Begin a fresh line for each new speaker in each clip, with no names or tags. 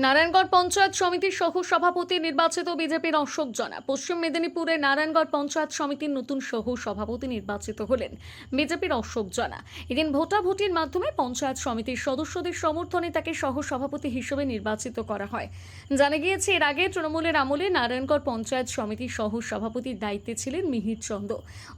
নারায়ণগড় পঞ্চায়েত সমিতির সহ সভাপতি নির্বাচিত বিজেপির অশোক জানা। পশ্চিম মেদিনীপুরে নারায়ণগড় পঞ্চায়েত সমিতির নতুন সহ সভাপতি নির্বাচিত হলেন বিজেপির অশোক জানা। এদিন ভোটাভুটির মাধ্যমে পঞ্চায়েত সমিতির সদস্যদের সমর্থনে তাকে সহ সভাপতি হিসেবে নির্বাচিত করা হয়। জানা গিয়েছে, এর আগে তৃণমূলের আমলে নারায়ণগড় পঞ্চায়েত সমিতির সহ সভাপতির দায়িত্বে ছিলেন মিহির চন্দ্র।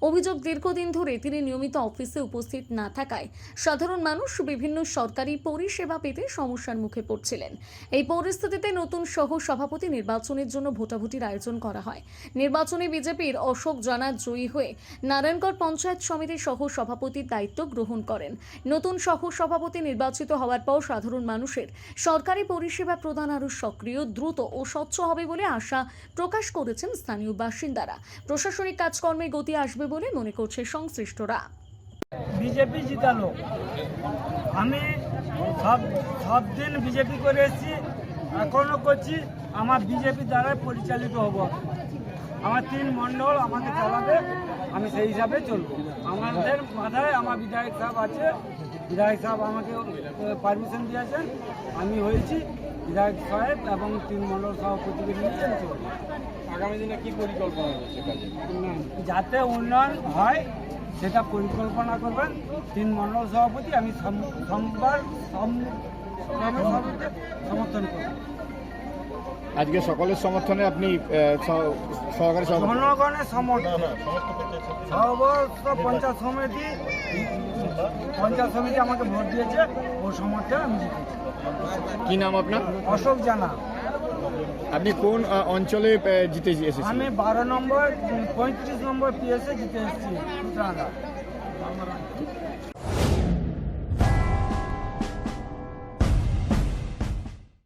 অভিযোগ, দীর্ঘদিন ধরে তিনি নিয়মিত অফিসে উপস্থিত না থাকায় সাধারণ মানুষ বিভিন্ন সরকারি পরিষেবা পেতে সমস্যার মুখে পড়ছিলেন। এই পরিস্থিতিতে নতুন সহ সভাপতি নির্বাচনের জন্য ভোটাভুটির আয়োজন করা হয়। নির্বাচনে বিজেপির অশোক জানা জয়ী হয়ে নারায়ণগড় পঞ্চায়েত সমিতির সহ সভাপতির দায়িত্ব গ্রহণ করেন। নতুন সহ সভাপতি নির্বাচিত হওয়ার পর সাধারণ মানুষের সরকারি পরিষেবা প্রদান আরও সক্রিয়, দ্রুত ও স্বচ্ছ হবে বলে আশা প্রকাশ করেছেন স্থানীয় বাসিন্দারা। প্রশাসনিক কাজকর্মে গতি আসবে বলে মনে করছে সংশ্লিষ্টরা।
বিজেপি জিতালো। আমি সব দিন বিজেপি করে এসেছি, এখনো করছি। আমার বিজেপি দ্বারা পরিচালিত হব। আমার 3 মণ্ডল আমাকে চালাবে, আমি সেই হিসাবে চলবো। আমাদের মাথায় আমার বিধায়ক সাহেব আছে, বিধায়ক সাহেব আমাকে পারমিশন দিয়েছেন, আমি হয়েছি বিধায়ক সাহেব এবং 3 মণ্ডল সভাপতিকে নিয়ে চলবো।
আগামী দিনে কি পরিকল্পনা রয়েছে কাজে?
যাতে উন্নয়ন হয় সেটা পরিকল্পনা করবেন 3 মণ্ডল সভাপতি। আমি সমর্থন করব।
আজকে সকলের সমর্থনে আপনি সহকারী সভাপতি।
জনগণের সমর্থন, সর্বস্ব পঞ্চায়েত সমিতি আমাকে ভোট দিয়েছে, ও সমর্থনে আমি জিতেছি।
কি নাম আপনার?
অশোক জানা।
আপনি কোন অঞ্চলে জিতে এসেছেন?
আমি 12 নম্বর 35 নম্বর পিএসএ জিতে এসেছি।